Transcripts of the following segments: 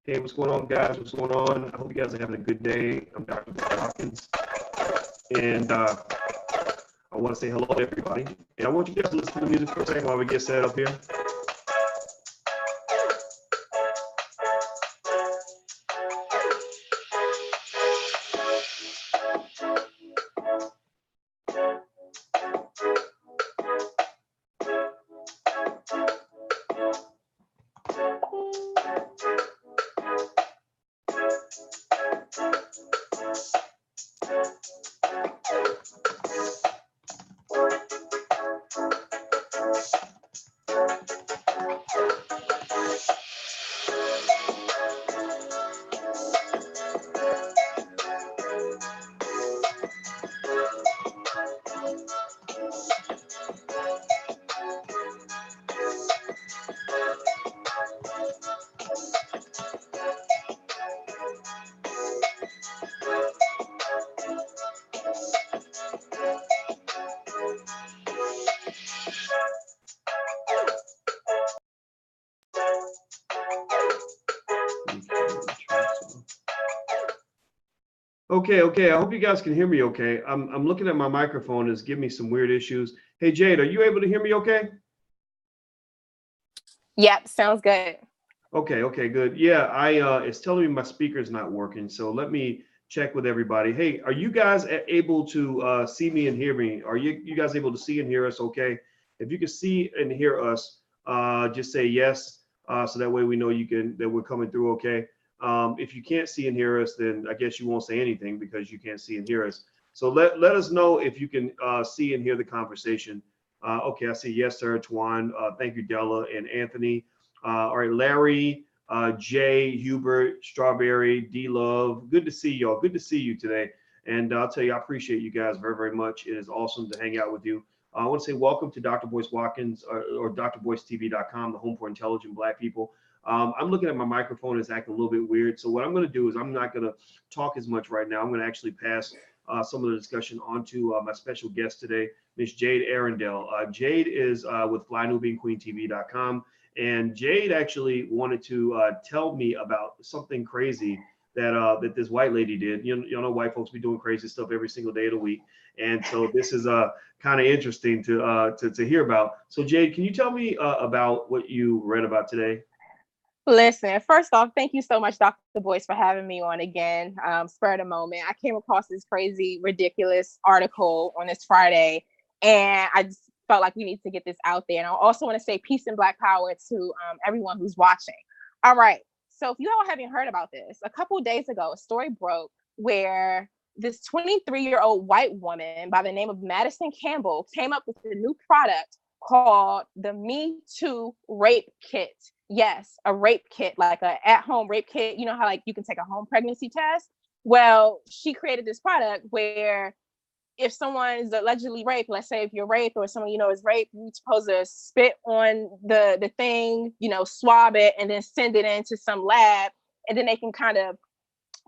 Hey, what's going on, guys? What's going on? I hope you guys are having a good day. I'm Dr. Watkins, and I want to say hello to everybody. And I want you guys to listen to the music for a second while we get set up here. Okay. I hope you guys can hear me okay. I'm looking at my microphone. It's giving me some weird issues. Hey, Jade, are you able to hear me okay? Yep, sounds good. Okay, good. Yeah, it's telling me my speaker's not working. So let me check with everybody. Hey, are you guys able to see me and hear me? Are you guys able to see and hear us okay? If you can see and hear us, just say yes. So that way we know that we're coming through okay. If you can't see and hear us, then I guess you won't say anything because you can't see and hear us. So let us know if you can see and hear the conversation. Okay, I see yes, sir, Twan. Thank you, Della and Anthony. All right, Larry, Jay, Hubert, Strawberry, D Love. Good to see y'all. Good to see you today. And I'll tell you, I appreciate you guys very, very much. It is awesome to hang out with you. I want to say welcome to Dr. Boyce Watkins or drboycetv.com, the home for intelligent Black people. I'm looking at my microphone. It's acting a little bit weird. So what I'm going to do is I'm not going to talk as much right now. I'm going to actually pass some of the discussion on to my special guest today, Miss Jade Arrindell. Jade is with flynubianqueentv.com. And Jade actually wanted to tell me about something crazy that this white lady did. You know, white folks be doing crazy stuff every single day of the week. And so this is kind of interesting to hear about. So Jade, can you tell me about what you read about today? Listen, first off, thank you so much, Dr. Boyce, for having me on again. Spur of the moment. I came across this crazy, ridiculous article on this Friday, and I just felt like we need to get this out there. And I also want to say peace and Black power to everyone who's watching. All right. So if you all haven't heard about this, a couple of days ago, a story broke where this 23-year-old white woman by the name of Madison Campbell came up with a new product called the Me Too Rape Kit. Yes, a rape kit, like a at-home rape kit. You know how like you can take a home pregnancy test? Well, she created this product where if someone is allegedly raped, let's say if you're raped or someone you know is raped, you're supposed to spit on the thing, you know, swab it, and then send it into some lab, and then they can kind of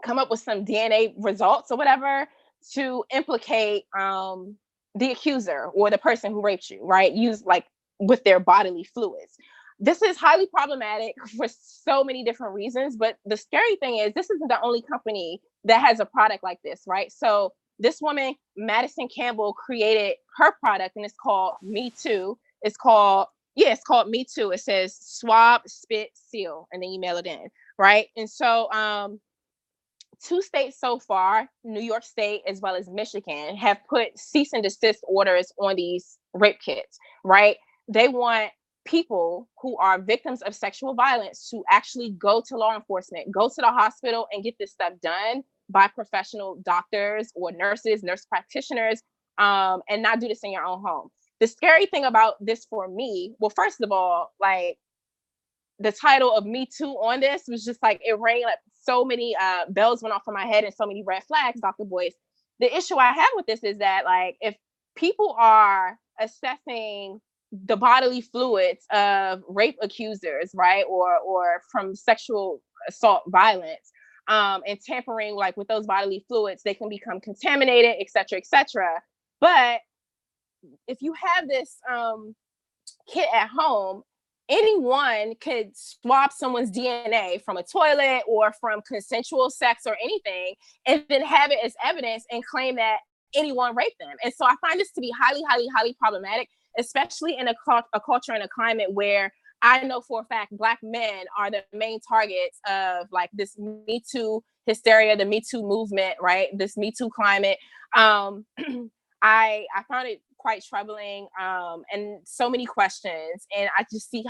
come up with some DNA results or whatever to implicate the accuser or the person who raped you, right? Use like with their bodily fluids. This is highly problematic for so many different reasons, but the scary thing is this isn't the only company that has a product like this, right? So this woman, Madison Campbell, created her product, and it's called Me Too. It's called Me Too. It says swab, spit, seal, and then you mail it in, right? And so 2 states so far, New York State as well as Michigan, have put cease and desist orders on these rape kits, right? They want people who are victims of sexual violence to actually go to law enforcement, go to the hospital and get this stuff done by professional doctors or nurses, nurse practitioners, and not do this in your own home. The scary thing about this for me, well, first of all, like the title of Me Too on this was just like, it rang like so many bells went off in my head and so many red flags, Dr. Boyce. The issue I have with this is that like, if people are assessing the bodily fluids of rape accusers, right, or from sexual assault violence, and tampering like with those bodily fluids, they can become contaminated, et cetera, et cetera. But if you have this kit at home anyone could swab someone's DNA from a toilet or from consensual sex or anything, and then have it as evidence and claim that anyone raped them. And so I find this to be highly, highly, highly problematic, especially in a culture and a climate where I know for a fact Black men are the main targets of like this Me Too hysteria, the Me Too movement, right? This Me Too climate. I found it quite troubling, and so many questions, and I just see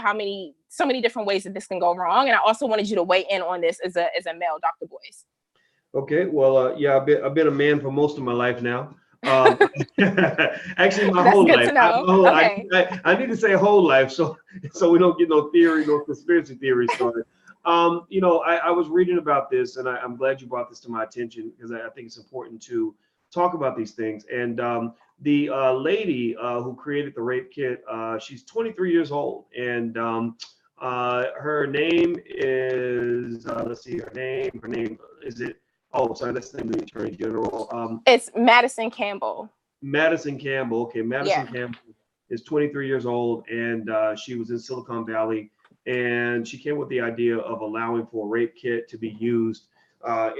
so many different ways that this can go wrong. And I also wanted you to weigh in on this as a male, Dr. Boyce. Okay, well, yeah, I've been a man for most of my life now. Actually, my That's whole good life. to know. Okay. I need to say whole life, so we don't get no conspiracy theory started. I was reading about this, and I'm glad you brought this to my attention because I think it's important to talk about these things. And the lady who created the rape kit, she's 23 years old, and her name is let's see, her name is it? Oh, sorry, that's the name of the Attorney General. It's Madison Campbell. Madison Campbell. Okay, Madison Campbell is 23 years old, and she was in Silicon Valley, and she came with the idea of allowing for a rape kit to be used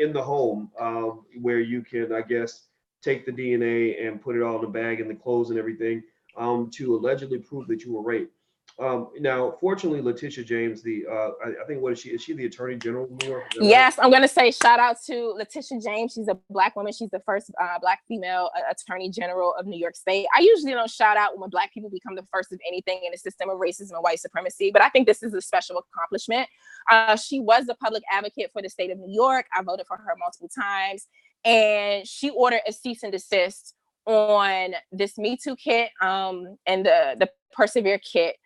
in the home, where you can, I guess, take the DNA and put it all in the bag and the clothes and everything, to allegedly prove that you were raped. Now, fortunately, Letitia James, I think, what is she? Is she the Attorney General of New York? Yes, right? I'm going to say shout out to Letitia James. She's a Black woman. She's the first Black female Attorney General of New York State. I usually don't shout out when Black people become the first of anything in a system of racism and white supremacy, but I think this is a special accomplishment. She was a public advocate for the state of New York. I voted for her multiple times, and she ordered a cease and desist on this Me Too kit and the Persevere kit.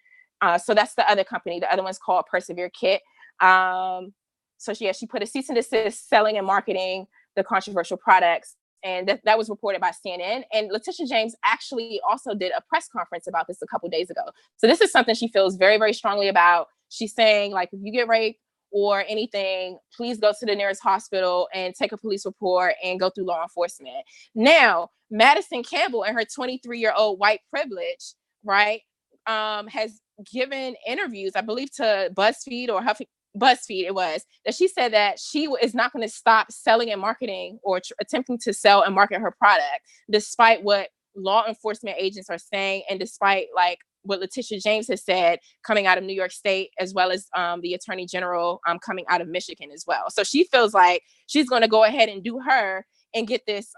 So that's the other company. The other one's called Persevere Kit. So she put a cease and desist selling and marketing the controversial products. And that was reported by CNN. And Letitia James actually also did a press conference about this a couple days ago. So this is something she feels very, very strongly about. She's saying, like, if you get raped or anything, please go to the nearest hospital and take a police report and go through law enforcement. Now, Madison Campbell and her 23-year-old white privilege, right, has given interviews, I believe to BuzzFeed it was, that she said that she is not going to stop selling and marketing or attempting to sell and market her product, despite what law enforcement agents are saying, and despite like what Letitia James has said coming out of New York State, as well as the Attorney General coming out of Michigan as well. So she feels like she's going to go ahead and do her and get this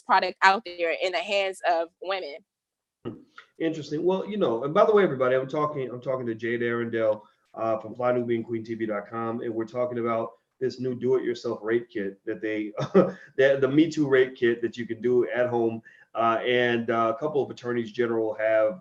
product out there in the hands of women. Interesting. Well, and by the way, everybody, I'm talking to Jade Arrindell from FlyNewBeingQueenTV.com, and we're talking about this new do-it-yourself rape kit that the Me Too rape kit that you can do at home. And a couple of attorneys general have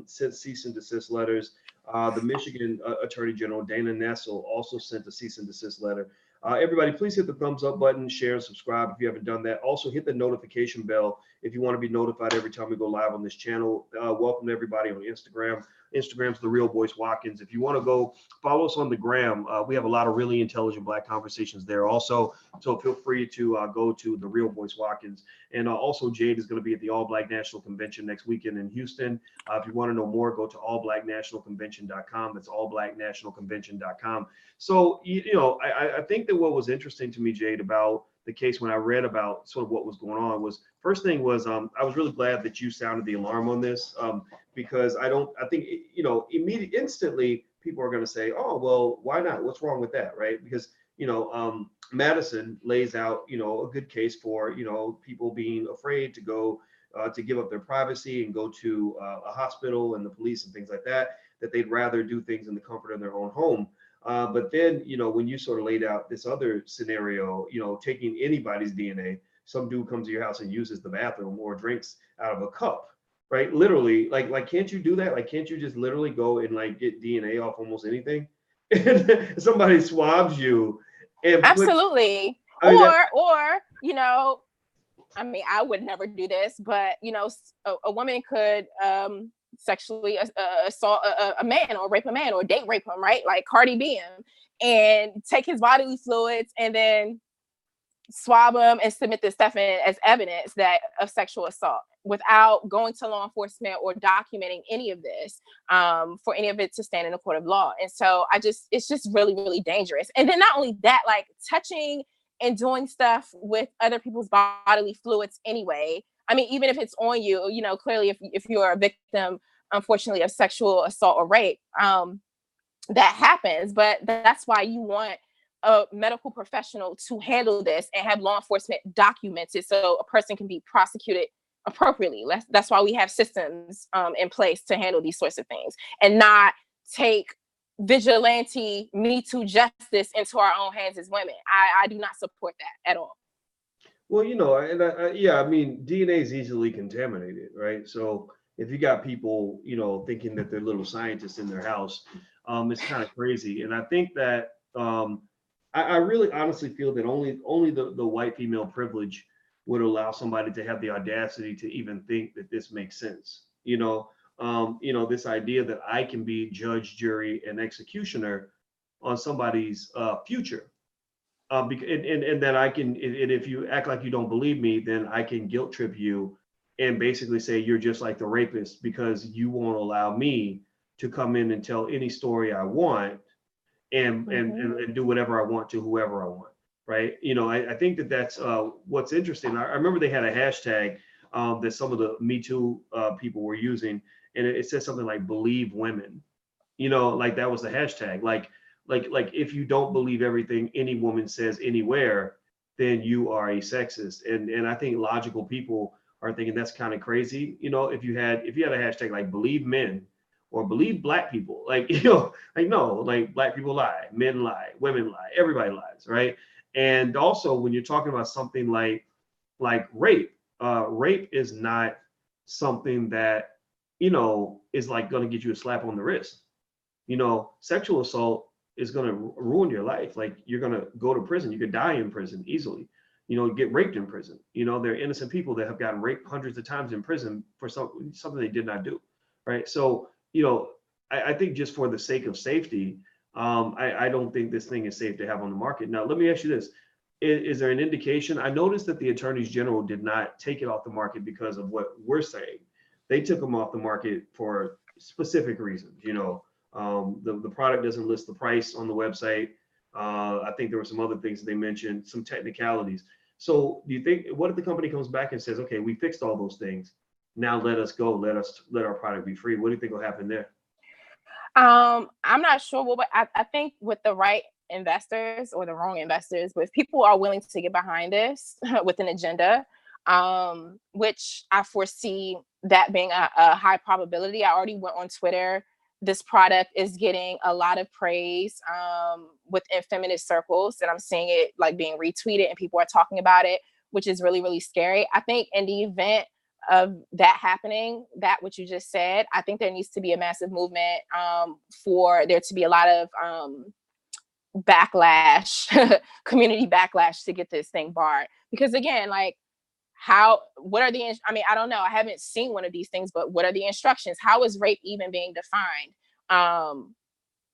sent cease and desist letters. The Michigan Attorney General, Dana Nessel, also sent a cease and desist letter. Everybody, please hit the thumbs up button, share, and subscribe if you haven't done that. Also, hit the notification bell if you want to be notified every time we go live on this channel. Welcome to everybody on Instagram. Instagram's The Real Boyce Watkins. If you want to go follow us on the gram, we have a lot of really intelligent Black conversations there also. So feel free to go to The Real Boyce Watkins. And also, Jade is going to be at the All Black National Convention next weekend in Houston. If you want to know more, go to allblacknationalconvention.com. That's allblacknationalconvention.com. So, I think that what was interesting to me, Jade, about the case when I read about sort of what was going on was, first thing was, I was really glad that you sounded the alarm on this, because I think, instantly people are going to say, oh, well, why not? What's wrong with that, right? Because, Madison lays out, a good case for, people being afraid to go to give up their privacy and go to a hospital and the police and things like that they'd rather do things in the comfort of their own home. But then, when you sort of laid out this other scenario, taking anybody's DNA, some dude comes to your house and uses the bathroom or drinks out of a cup, right? Literally, like, can't you do that? Like, can't you just literally go and like get DNA off almost anything? And somebody swabs you. And absolutely. I would never do this, but a woman could sexually assault a man or rape a man or date rape him, right? Like Cardi B him, and take his bodily fluids and then swab him and submit this stuff in as evidence of sexual assault. without going to law enforcement or documenting any of this, for any of it to stand in the court of law. And so it's just really, really dangerous. And then not only that, like touching and doing stuff with other people's bodily fluids anyway. I mean, even if it's on you, you know, clearly if you're a victim, unfortunately, of sexual assault or rape, that happens. But that's why you want a medical professional to handle this and have law enforcement document it so a person can be prosecuted appropriately. That's why we have systems in place to handle these sorts of things, and not take vigilante Me Too justice into our own hands as women. I do not support that at all. Well, you know, and yeah, I mean, DNA is easily contaminated, right? So if you got people, you know, thinking that they're little scientists in their house, it's kind of crazy. And I think that I really honestly feel that only the white female privilege would allow somebody to have the audacity to even think that this makes sense. You know, this idea that I can be judge, jury, and executioner on somebody's future. And that I can, and if you act like you don't believe me, then I can guilt trip you and basically say you're just like the rapist because you won't allow me to come in and tell any story I want and do whatever I want to whoever I want, right? You know, I think that that's what's interesting. I remember they had a hashtag that some of the Me Too people were using, and it said something like "believe women." You know, like that was the hashtag. Like if you don't believe everything any woman says anywhere, then you are a sexist. And I think logical people are thinking that's kind of crazy. You know, if you had a hashtag like "believe men" or "believe black people," like, you know, like, no, like black people lie, men lie, women lie, everybody lies, right? And also when you're talking about something like rape, rape is not something that, you know, is like going to get you a slap on the wrist. You know, sexual assault is going to ruin your life. Like, you're going to go to prison. You could die in prison easily. You know, get raped in prison. You know, there are innocent people that have gotten raped hundreds of times in prison for something they did not do, right? So, you know, I think just for the sake of safety, I don't think this thing is safe to have on the market. Now, let me ask you this. Is there an indication? I noticed that the attorneys general did not take it off the market because of what we're saying. They took them off the market for specific reasons. You know, the product doesn't list the price on the website. I think there were some other things that they mentioned, some technicalities. So do you think, what if the company comes back and says, okay, we fixed all those things, now let us go, let our product be free? What do you think will happen there? I'm not sure. Well, but I think with the right investors or the wrong investors, but if people are willing to get behind this with an agenda, which I foresee that being a high probability. I already went on Twitter. This product is getting a lot of praise within feminist circles, and I'm seeing it like being retweeted and people are talking about it, which is really, really scary. I think in the event of that happening, that what you just said, I think there needs to be a massive movement for there to be a lot of backlash, community backlash to get this thing barred. Because again, like, what are I mean, I don't know. I haven't seen one of these things, but what are the instructions? How is rape even being defined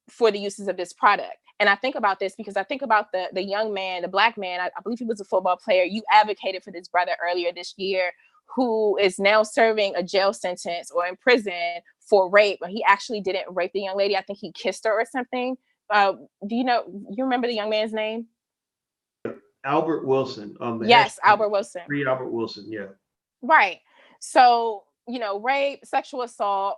for the uses of this product? And I think about this because I think about the young man, the Black man, I believe he was a football player. You advocated for this brother earlier this year who is now serving a jail sentence or in prison for rape. But he actually didn't rape the young lady. I think he kissed her or something. Do you remember the young man's name? Albert Wilson. Yes, Albert Wilson. Free Albert Wilson. Yeah. Right. So, you know, rape, sexual assault,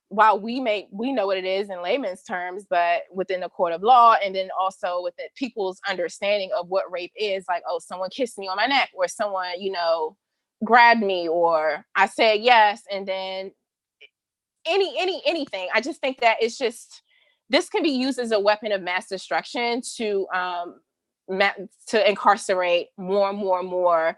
while we know what it is in layman's terms, but within the court of law, and then also with people's understanding of what rape is, like, oh, someone kissed me on my neck, or someone, you know, grabbed me, or I said yes, and then anything. I just think that this can be used as a weapon of mass destruction to incarcerate more and more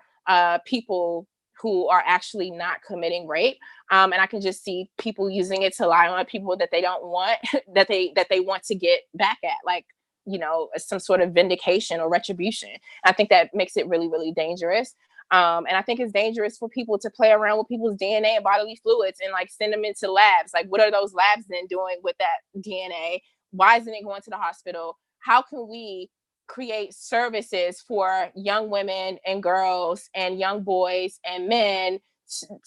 people who are actually not committing rape. And I can just see people using it to lie on people that they don't want, that they want to get back at, like, you know, some sort of vindication or retribution. I think that makes it really, really dangerous. And I think it's dangerous for people to play around with people's DNA and bodily fluids and like send them into labs. Like, what are those labs then doing with that DNA? Why isn't it going to the hospital? How can we create services for young women and girls and young boys and men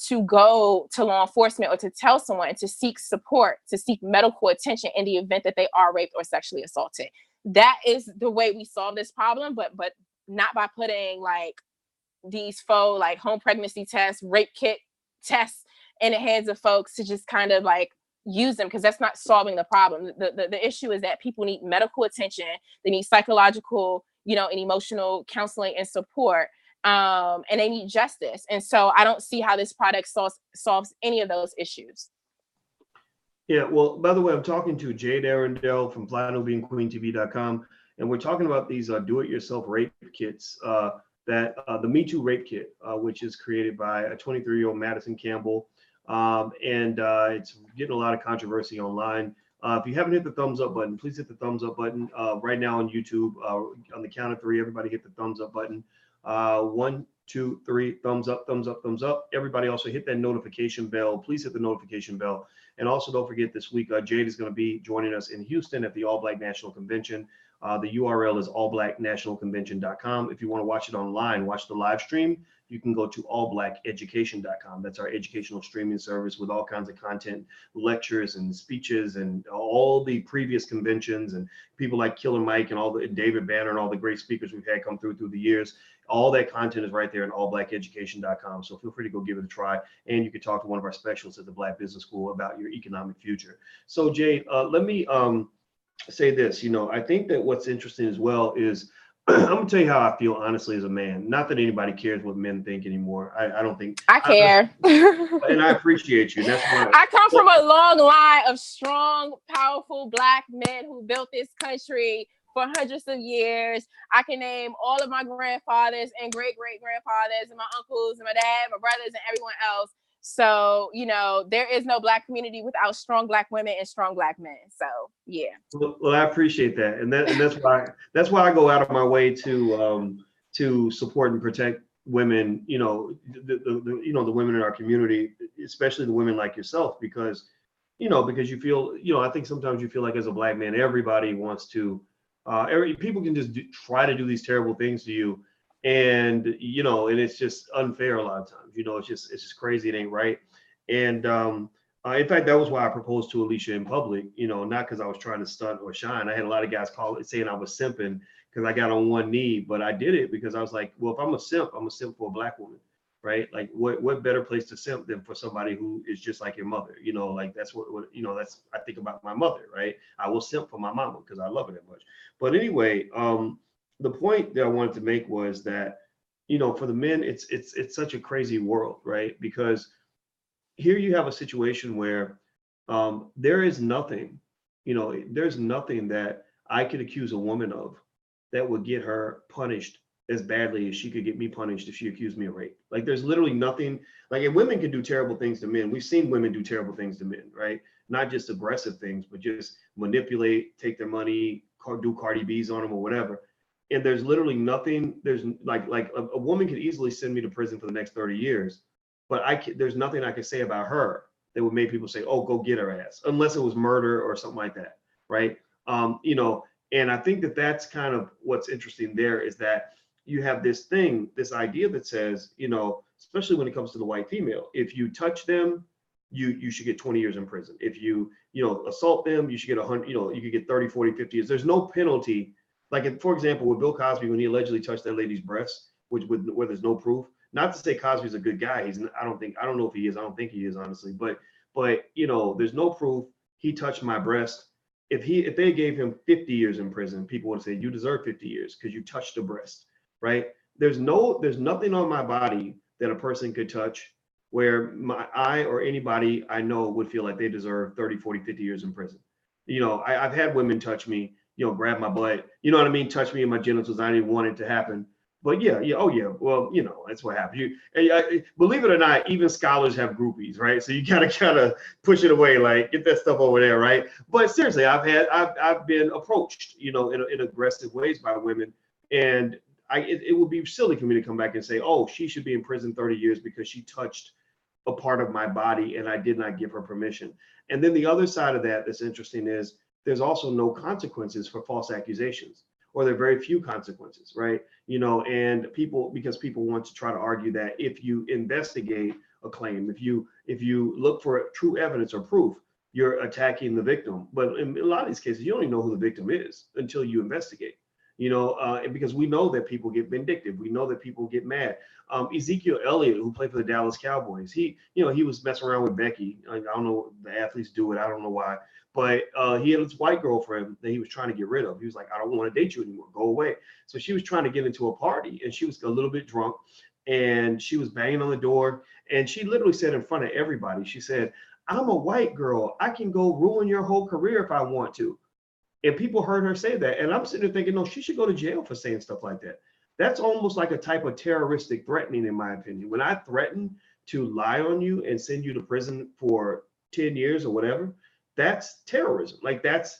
to go to law enforcement or to tell someone, to seek support, to seek medical attention in the event that they are raped or sexually assaulted. That is the way we solve this problem, but not by putting like these faux like home pregnancy tests, rape kit tests in the hands of folks to just kind of like use them, because that's not solving the problem. The issue is that people need medical attention, they need psychological, and emotional counseling and support, and they need justice. And so I don't see how this product solves any of those issues. Yeah, well, by the way, I'm talking to Jade Arrindell from FlyNoBeingQueenTV.com, and we're talking about these do-it-yourself rape kits, the Me Too rape kit, which is created by a 23-year-old Madison Campbell, and it's getting a lot of controversy online. If you haven't hit the thumbs up button, please hit the thumbs up button right now on YouTube. On the count of 3, everybody hit the thumbs up button. 1, 2, 3, thumbs up, thumbs up, thumbs up. Everybody also hit that notification bell. Please hit the notification bell. And also don't forget, this week, Jade is going to be joining us in Houston at the All Black National Convention. The URL is allblacknationalconvention.com. If you want to watch it online, watch the live stream, you can go to allblackeducation.com. That's our educational streaming service with all kinds of content, lectures and speeches and all the previous conventions and people like Killer Mike and all the David Banner and all the great speakers we've had come through the years. All that content is right there at allblackeducation.com. So feel free to go give it a try. And you can talk to one of our specialists at the Black Business School about your economic future. So Jade, let me say this. I think that what's interesting as well is I'm gonna tell you how I feel honestly as a man. Not that anybody cares what men think anymore. I don't think I care. And I appreciate you. That's why I come from a long line of strong, powerful Black men who built this country for hundreds of years. I can name all of my grandfathers and great-great-grandfathers and my uncles and my dad, my brothers, and everyone else. So, there is no Black community without strong Black women and strong Black men. So, yeah. Well, I appreciate that, and that's why I go out of my way to support and protect women. The women in our community, especially the women like yourself, because you feel, I think sometimes you feel like as a Black man, everybody wants to, people can just try to do these terrible things to you. And, and it's just unfair a lot of times, it's just crazy. It ain't right. And in fact, that was why I proposed to Alicia in public, not because I was trying to stunt or shine. I had a lot of guys call it saying I was simping because I got on one knee, but I did it because I was like, well, if I'm a simp for a Black woman, right? Like what better place to simp than for somebody who is just like your mother, like that's what that's, I think about my mother, right? I will simp for my mama because I love her that much. But anyway, the point that I wanted to make was that, for the men, it's such a crazy world, right? Because here you have a situation where there is nothing, there's nothing that I could accuse a woman of that would get her punished as badly as she could get me punished if she accused me of rape. Like there's literally nothing, like, and women can do terrible things to men. We've seen women do terrible things to men, right? Not just aggressive things, but just manipulate, take their money, do Cardi B's on them or whatever. And there's literally nothing, there's like a woman could easily send me to prison for the next 30 years, but there's nothing I could say about her that would make people say, oh, go get her ass, unless it was murder or something like that, right? And I think that that's kind of what's interesting there, is that you have this idea that says, especially when it comes to the white female, if you touch them, you should get 20 years in prison. If you assault them, you should get 100, you could get 30, 40, 50 years. There's no penalty. Like, for example, with Bill Cosby, when he allegedly touched that lady's breasts, where there's no proof. Not to say Cosby's a good guy. I don't know if he is. I don't think he is, honestly. But there's no proof. He touched my breast. If they gave him 50 years in prison, people would say you deserve 50 years because you touched the breast, right? There's nothing on my body that a person could touch where I or anybody I know would feel like they deserve 30, 40, 50 years in prison. I've had women touch me, grab my butt, you know what I mean? Touch me in my genitals. I didn't want it to happen. But yeah. Oh yeah. Well, that's what happened. Believe it or not, even scholars have groupies, right? So you gotta kind of push it away, like get that stuff over there, right? But seriously, I've been approached, in aggressive ways by women, and it would be silly for me to come back and say, oh, she should be in prison 30 years because she touched a part of my body and I did not give her permission. And then the other side of that that's interesting is there's also no consequences for false accusations, or there are very few consequences, right? You know, and because people want to try to argue that if you investigate a claim, if you look for true evidence or proof, you're attacking the victim. But in a lot of these cases, you don't even know who the victim is until you investigate. You know, and because we know that people get vindictive, we know that people get mad. Ezekiel Elliott, who played for the Dallas Cowboys, he was messing around with Becky. I don't know, the athletes do it. I don't know why, but he had this white girlfriend that he was trying to get rid of. He was like, I don't want to date you anymore. Go away. So she was trying to get into a party, and she was a little bit drunk, and she was banging on the door, and she literally said in front of everybody, she said, I'm a white girl. I can go ruin your whole career if I want to. And people heard her say that. And I'm sitting there thinking, no, she should go to jail for saying stuff like that. That's almost like a type of terroristic threatening, in my opinion. When I threaten to lie on you and send you to prison for 10 years or whatever, that's terrorism. Like that's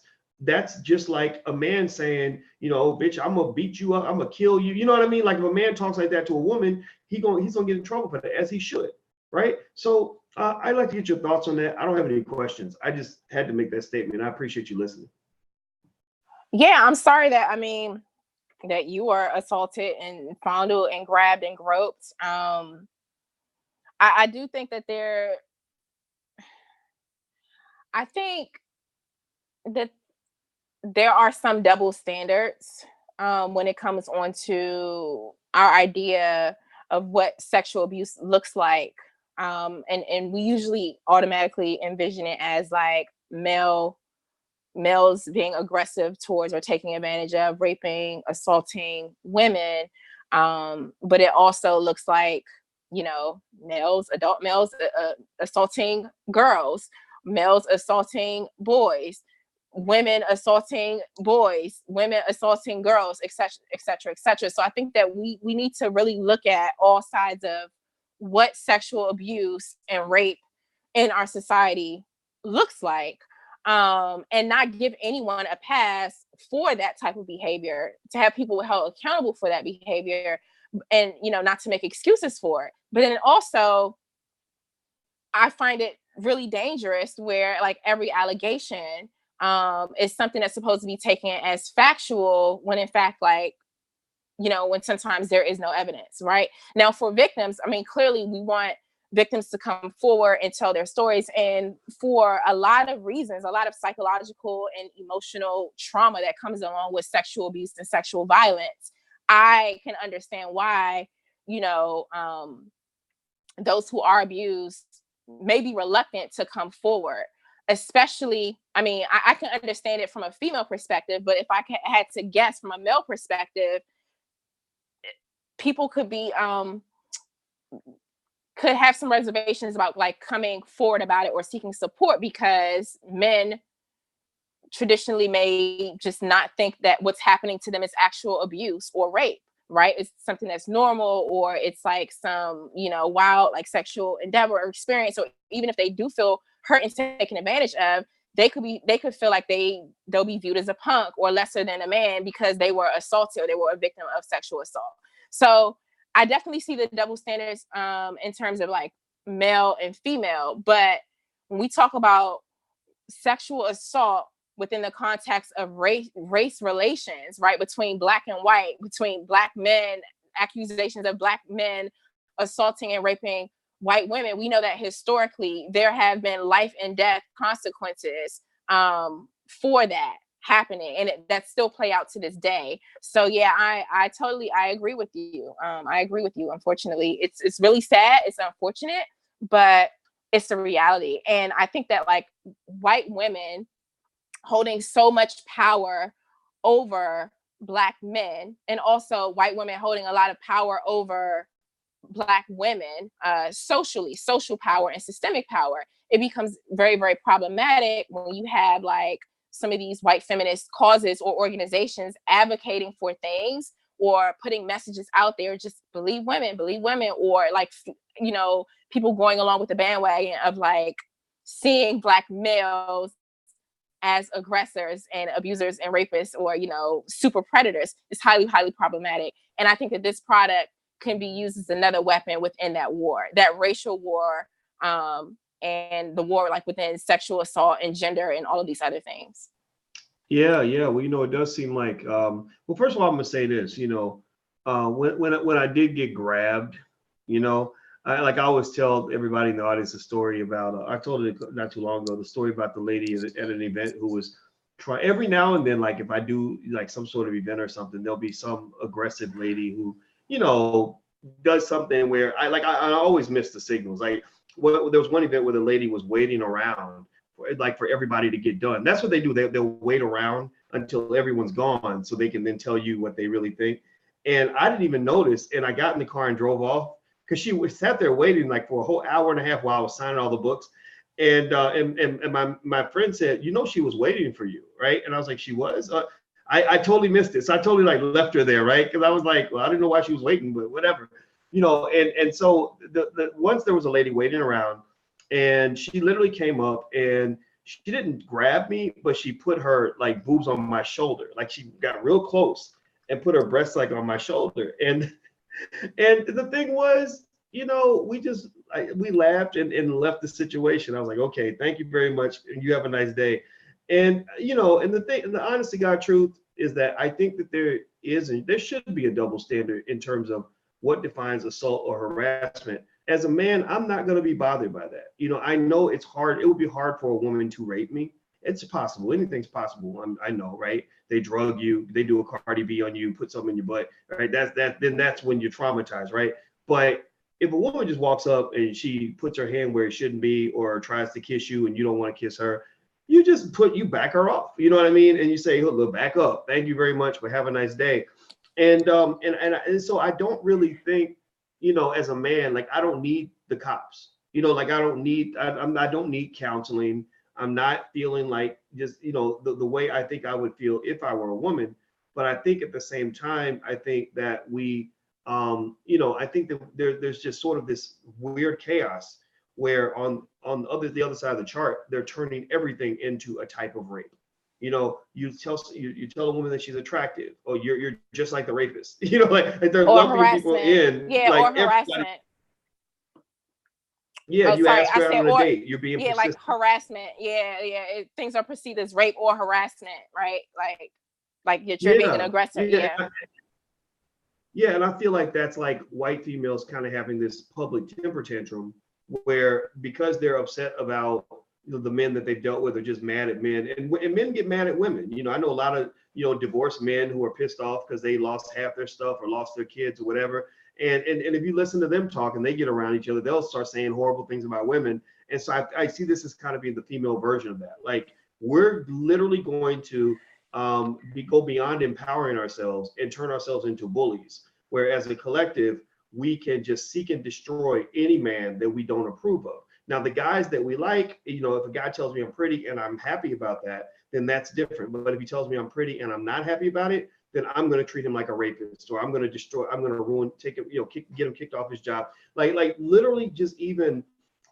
just like a man saying, you know, bitch, I'm gonna beat you up, I'm gonna kill you. You know what I mean? Like if a man talks like that to a woman, he's gonna get in trouble for that, as he should, right? So I'd like to get your thoughts on that. I don't have any questions. I just had to make that statement. I appreciate you listening. Yeah, I'm sorry that you were assaulted and fondled and grabbed and groped. I do think that I think that there are some double standards when it comes on to our idea of what sexual abuse looks like. And we usually automatically envision it as like males being aggressive towards or taking advantage of, raping, assaulting women. But it also looks like, you know, adult males assaulting girls, males assaulting boys, women assaulting boys, women assaulting girls, etc., etc., etc. So I think that we need to really look at all sides of what sexual abuse and rape in our society looks like. And not give anyone a pass for that type of behavior, to have people held accountable for that behavior, and, you know, not to make excuses for it. But then also, I find it really dangerous where like every allegation is something that's supposed to be taken as factual, when in fact, like, you know, when sometimes there is no evidence, right? Now, for victims, I mean, clearly we want victims to come forward and tell their stories. And for a lot of reasons, a lot of psychological and emotional trauma that comes along with sexual abuse and sexual violence, I can understand why, you know, those who are abused may be reluctant to come forward. Especially, I mean, I can understand it from a female perspective, but if I had to guess from a male perspective, people could have some reservations about like coming forward about it or seeking support, because men traditionally may just not think that what's happening to them is actual abuse or rape, right? It's something that's normal, or it's like some, you know, wild like sexual endeavor or experience. So even if they do feel hurt and taken advantage of, they could feel like they'll be viewed as a punk or lesser than a man because they were assaulted or they were a victim of sexual assault. So I definitely see the double standards in terms of like male and female. But when we talk about sexual assault within the context of race relations, right, between black and white, between black men, accusations of black men assaulting and raping white women, we know that historically there have been life and death consequences for that happening, and that still play out to this day. So yeah, I totally agree with you. I agree with you. Unfortunately, it's really sad. It's unfortunate, but it's the reality. And I think that like white women holding so much power over black men, and also white women holding a lot of power over black women, social power and systemic power, it becomes very, very problematic when you have like some of these white feminist causes or organizations advocating for things or putting messages out there, just believe women, or like, you know, people going along with the bandwagon of like seeing black males as aggressors and abusers and rapists, or, you know, super predators, is highly, highly problematic. And I think that this product can be used as another weapon within that war, that racial war, and the war like within sexual assault and gender and all of these other things. Yeah, yeah. Well, it does seem like, well, first of all, I'm gonna say this, when I did get grabbed, you know, I always tell everybody in the audience a story about, I told it not too long ago, the story about the lady at an event who was trying every now and then, like if I do like some sort of event or something, there'll be some aggressive lady who, you know, does something where I always miss the signals. Like, well, there was one event where the lady was waiting around for everybody to get done. That's what they do. They'll wait around until everyone's gone so they can then tell you what they really think. And I didn't even notice. And I got in the car and drove off because she was sat there waiting like for a whole hour and a half while I was signing all the books. And my friend said, she was waiting for you, right? And I was like, she was. I totally missed it. So I totally like left her there, right? Because I was like, well, I didn't know why she was waiting, but whatever, And so the once there was a lady waiting around, and she literally came up and she didn't grab me, but she put her like boobs on my shoulder, like she got real close and put her breasts like on my shoulder, and the thing was, we laughed and left the situation. I was like, okay, thank you very much, and you have a nice day. And and the honest to God truth is that I think that there should be a double standard in terms of what defines assault or harassment. As a man, I'm not going to be bothered by that. I know it's hard. It would be hard for a woman to rape me. It's possible. Anything's possible. I know, right? They drug you. They do a Cardi B on you, put something in your butt, right? Then that's when you're traumatized, right? But if a woman just walks up and she puts her hand where it shouldn't be or tries to kiss you and you don't want to kiss her, you back her off. You know what I mean? And you say, look, back up. Thank you very much, but have a nice day. And so I don't really think, as a man, like I don't need the cops. Like I don't need counseling. I'm not feeling like just, the way I think I would feel if I were a woman. But I think at the same time, I think that I think that there's just sort of this weird chaos where the other side of the chart, they're turning everything into a type of rape. You tell a woman that she's attractive, oh, you're just like the rapist. Like they're Or lumping people harassment. in, Yeah, like or harassment. yeah, Oh, you sorry, ask I her out said on a or date, you're being yeah, like persistent. harassment. Yeah, yeah. Things are perceived as rape or harassment, right? Like you're being an Yeah, aggressor. yeah, Yeah. yeah, and I feel like that's like white females kind of having this public temper tantrum where because they're upset about the men that they've dealt with are just mad at men, and men get mad at women. I know a lot of divorced men who are pissed off because they lost half their stuff or lost their kids or whatever. And if you listen to them talk and they get around each other, they'll start saying horrible things about women. And so I see this as kind of being the female version of that. Like we're literally going to go beyond empowering ourselves and turn ourselves into bullies. Where as a collective, we can just seek and destroy any man that we don't approve of. Now, the guys that we like, if a guy tells me I'm pretty and I'm happy about that, then that's different. But if he tells me I'm pretty and I'm not happy about it, then I'm going to treat him like a rapist, or I'm going to destroy, I'm going to ruin, take it, get him kicked off his job. Like literally just even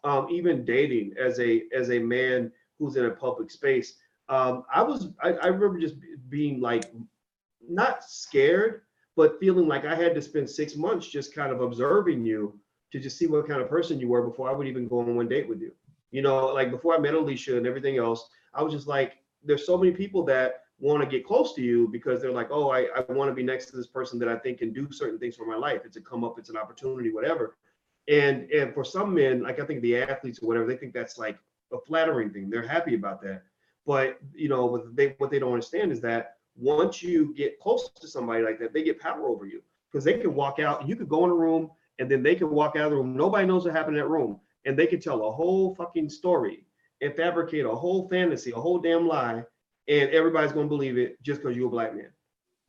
dating as a man who's in a public space. I remember just being like, not scared, but feeling like I had to spend 6 months just kind of observing you to just see what kind of person you were before I would even go on one date with you. Like before I met Alicia and everything else, I was just like, there's so many people that want to get close to you because they're like, oh, I want to be next to this person that I think can do certain things for my life. It's a come up, it's an opportunity, whatever. And for some men, like I think the athletes or whatever, they think that's like a flattering thing. They're happy about that. But what they don't understand is that once you get close to somebody like that, they get power over you because they can walk out. You could go in a room and then they can walk out of the room. Nobody knows what happened in that room, and they can tell a whole fucking story and fabricate a whole fantasy, a whole damn lie, and everybody's gonna believe it just because you're a black man.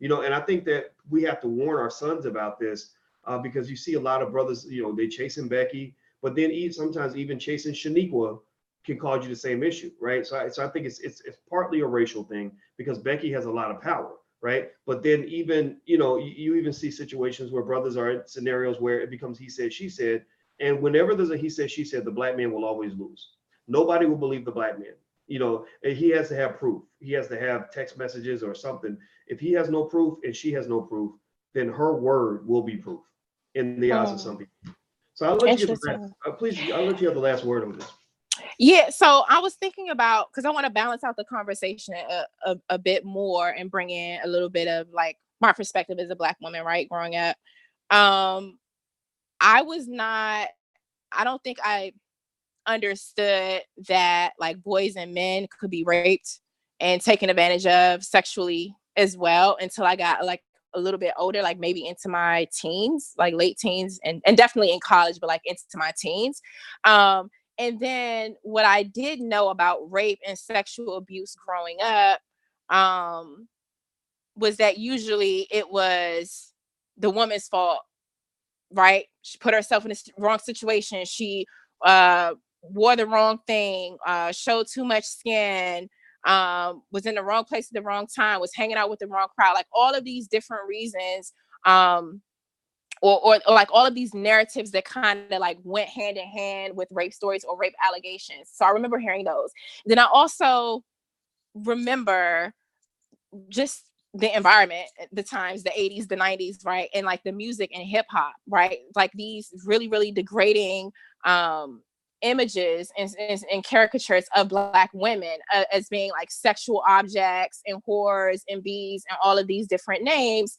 And I think that we have to warn our sons about this because you see a lot of brothers, they chasing Becky, but then sometimes even chasing Shaniqua can cause you the same issue, right? So I think it's partly a racial thing because Becky has a lot of power, right? But then even you even see situations where brothers are in scenarios where it becomes he said she said, and whenever there's a he said she said, the black man will always lose. Nobody will believe the black man. He has to have proof. He has to have text messages or something. If he has no proof and she has no proof, then her word will be proof in the eyes of some people. So I'll let you get the last. Interesting. Please, I'll let you have the last word on this. Yeah, so I was thinking about, because I want to balance out the conversation a bit more and bring in a little bit of like my perspective as a Black woman, right, growing up. Um, I was not, I don't think I understood that like boys and men could be raped and taken advantage of sexually as well until I got like a little bit older, like maybe into my teens, like late teens, and definitely in college, but like into my teens. Um, and then what I did know about rape and sexual abuse growing up um, was that usually it was the woman's fault, right? She put herself in the wrong situation. She uh, wore the wrong thing, showed too much skin, was in the wrong place at the wrong time, was hanging out with the wrong crowd. Like all of these different reasons, um, or like all of these narratives that kind of like went hand in hand with rape stories or rape allegations. So I remember hearing those. Then I also remember just the environment, the times, the 80s, the 90s, right? And like the music and hip hop, right? Like these really, really degrading images and caricatures of Black women as being like sexual objects and whores and bees and all of these different names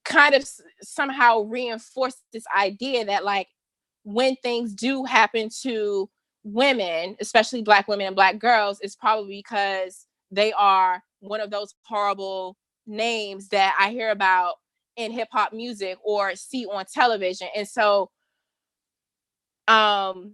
kind of somehow reinforce this idea that like when things do happen to women, especially Black women and Black girls, it's probably because they are one of those horrible names that I hear about in hip hop music or see on television. And so um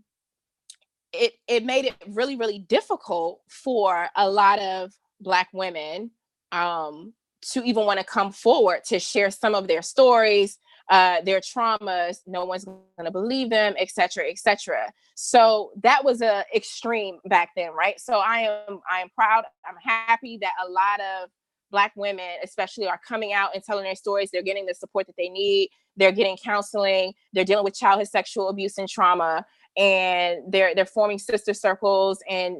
it made it really, really difficult for a lot of Black women to even want to come forward to share some of their stories, their traumas. No one's going to believe them, et cetera, et cetera. So that was a extreme back then, right? So I am proud. I'm happy that a lot of Black women, especially, are coming out and telling their stories. They're getting the support that they need. They're getting counseling. They're dealing with childhood sexual abuse and trauma, and they're forming sister circles, and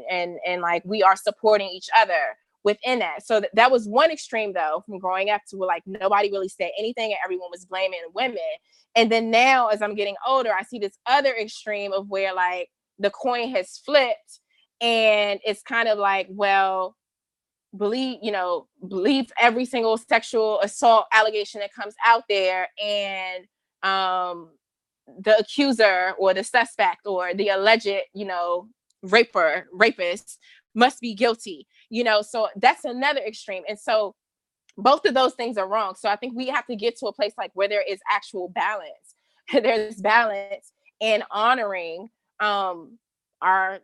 like we are supporting each other within that. So that was one extreme, though, from growing up to like nobody really said anything and everyone was blaming women. And then now, as I'm getting older, I see this other extreme of where like the coin has flipped, and it's kind of like, well, believe every single sexual assault allegation that comes out there, and the accuser or the suspect or the alleged, rapist must be guilty, so that's another extreme. And so both of those things are wrong. So I think we have to get to a place like where there is actual balance. There's balance in honoring um our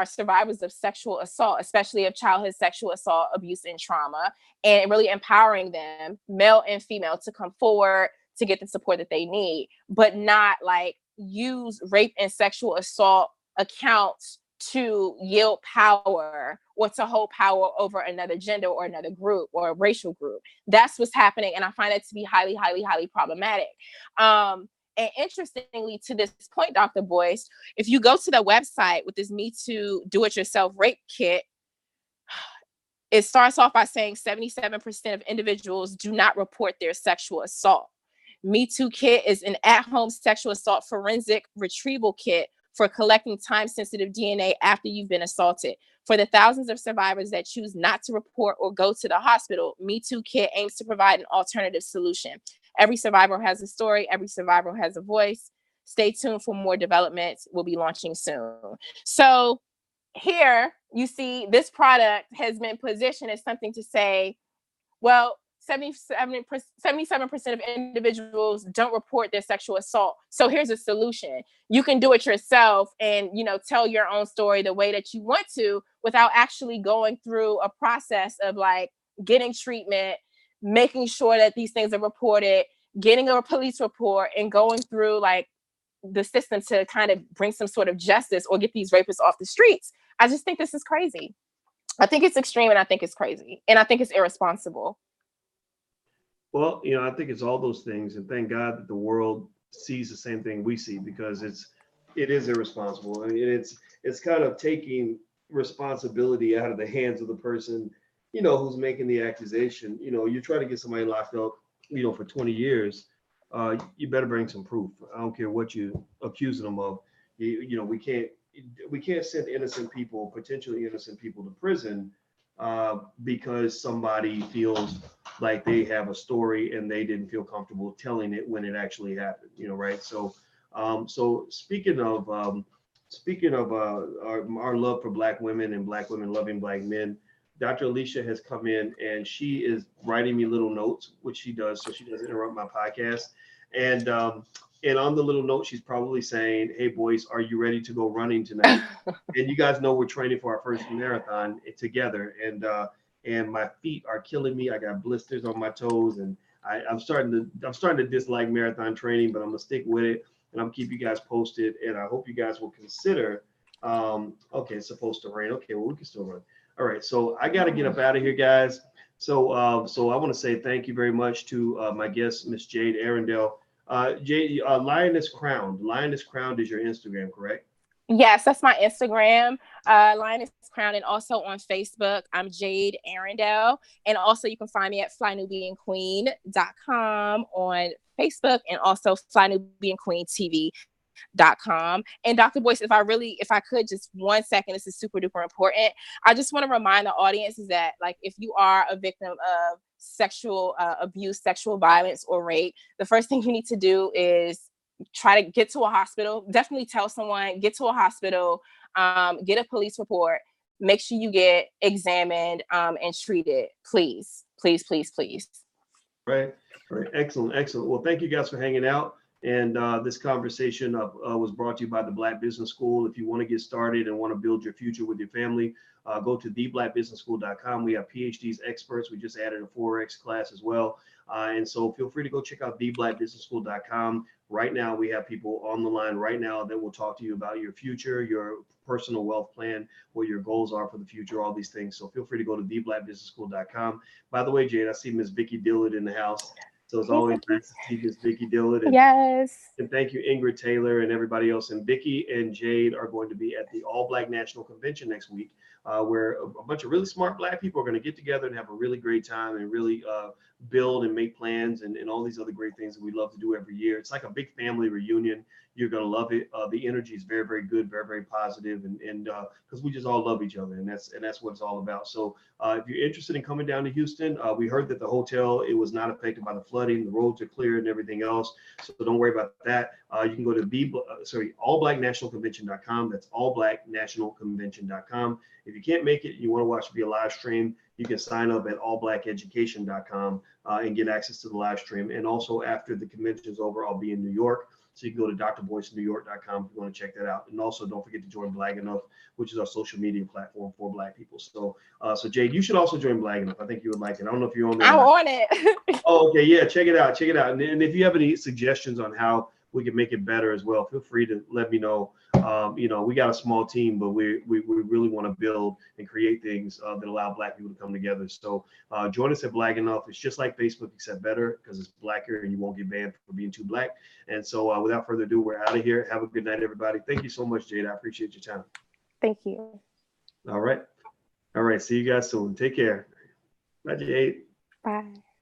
survivors of sexual assault, especially of childhood sexual assault, abuse, and trauma, and really empowering them, male and female, to come forward to get the support that they need, but not like use rape and sexual assault accounts to yield power or to hold power over another gender or another group or a racial group. That's what's happening. And I find it to be highly, highly, highly problematic. And interestingly, to this point, Dr. Boyce, if you go to the website with this Me Too do-it-yourself rape kit, it starts off by saying 77% of individuals do not report their sexual assault. Me Too kit is an at-home sexual assault forensic retrieval kit for collecting time-sensitive DNA after you've been assaulted. For the thousands of survivors that choose not to report or go to the hospital, Me Too kit aims to provide an alternative solution. Every survivor has a story. Every survivor has a voice. Stay tuned for more developments. We'll be launching soon. So here you see this product has been positioned as something to say, well, 77% of individuals don't report their sexual assault. So here's a solution. You can do it yourself and, tell your own story the way that you want to without actually going through a process of like getting treatment, making sure that these things are reported, getting a police report, and going through like the system to kind of bring some sort of justice or get these rapists off the streets. I just think this is crazy. I think it's extreme, and I think it's crazy, and I think it's irresponsible. Well, I think it's all those things, and thank God that the world sees the same thing we see, because it is irresponsible. I mean, it's kind of taking responsibility out of the hands of the person, who's making the accusation. You try to get somebody locked up, for 20 years, you better bring some proof. I don't care what you accusing them of. We can't we can't send innocent people, potentially innocent people, to prison because somebody feels like they have a story and they didn't feel comfortable telling it when it actually happened, right? So, so speaking of our love for Black women and Black women loving Black men, Dr. Alicia has come in and she is writing me little notes, which she does so she doesn't interrupt my podcast. And on the little note, she's probably saying, "Hey, boys, are you ready to go running tonight?" And you guys know we're training for our first marathon together, and my feet are killing me. I got blisters on my toes, and I'm starting to dislike marathon training, but I'm gonna stick with it, and I'm gonna keep you guys posted. And I hope you guys will consider. Okay, it's supposed to rain. Okay, well we can still run. All right, so I got to get up out of here, guys. So so I want to say thank you very much to my guest, Miss Jade Arrindell. Jade, Lioness Crowned. Lioness Crowned is your Instagram, correct? Yes, that's my Instagram, Lioness Crown, and also on Facebook, I'm Jade Arrindell. And also you can find me at flynubianqueen.com on Facebook, and also flynubianqueentv.com. And Dr. Boyce, if I could, just 1 second, this is super duper important. I just want to remind the audience is that, like, if you are a victim of sexual abuse, sexual violence, or rape, the first thing you need to do is try to get to a hospital. Definitely tell someone, get to a hospital, get a police report, make sure you get examined and treated. Please, please, please, please. Right. Excellent. Well, thank you guys for hanging out. And this conversation was brought to you by the Black Business School. If you want to get started and want to build your future with your family, go to theblackbusinessschool.com. We have PhDs, experts. We just added a Forex class as well. And so feel free to go check out theblackbusinessschool.com. Right now, we have people on the line right now that will talk to you about your future, your personal wealth plan, what your goals are for the future, all these things. So feel free to go to theblackbusinessschool.com. By the way, Jade, I see Miss Vicky Dillard in the house. So it's always nice to see Miss Vicky Dillard. And, yes. And thank you, Ingrid Taylor, and everybody else. And Vicky and Jade are going to be at the All Black National Convention next week, where a bunch of really smart Black people are going to get together and have a really great time and really build and make plans and all these other great things that we love to do every year. It's like a big family reunion. You're going to love it. The energy is very, very good, very, very positive, and because we just all love each other, and that's what it's all about. So if you're interested in coming down to Houston, we heard that the hotel, it was not affected by the flooding. The roads are clear and everything else, so don't worry about that. You can go to allblacknationalconvention.com. That's allblacknationalconvention.com. If you can't make it, you want to watch via live stream, you can sign up at allblackeducation.com and get access to the live stream. And also after the convention is over, I'll be in New York. So you can go to drboycenewyork.com if you want to check that out. And also don't forget to join Black Enough, which is our social media platform for Black people. So so Jade, you should also join Black Enough. I think you would like it. I don't know if you're on there. I'm on it. Oh, okay. Yeah, check it out. And if you have any suggestions on how we can make it better as well, feel free to let me know. We got a small team, but we really want to build and create things that allow Black people to come together. So join us at Black Enough. It's just like Facebook, except better because it's Blacker and you won't get banned for being too Black. And so without further ado, we're out of here. Have a good night, everybody. Thank you so much, Jade. I appreciate your time. Thank you. All right. See you guys soon. Take care. Bye, Jade. Bye.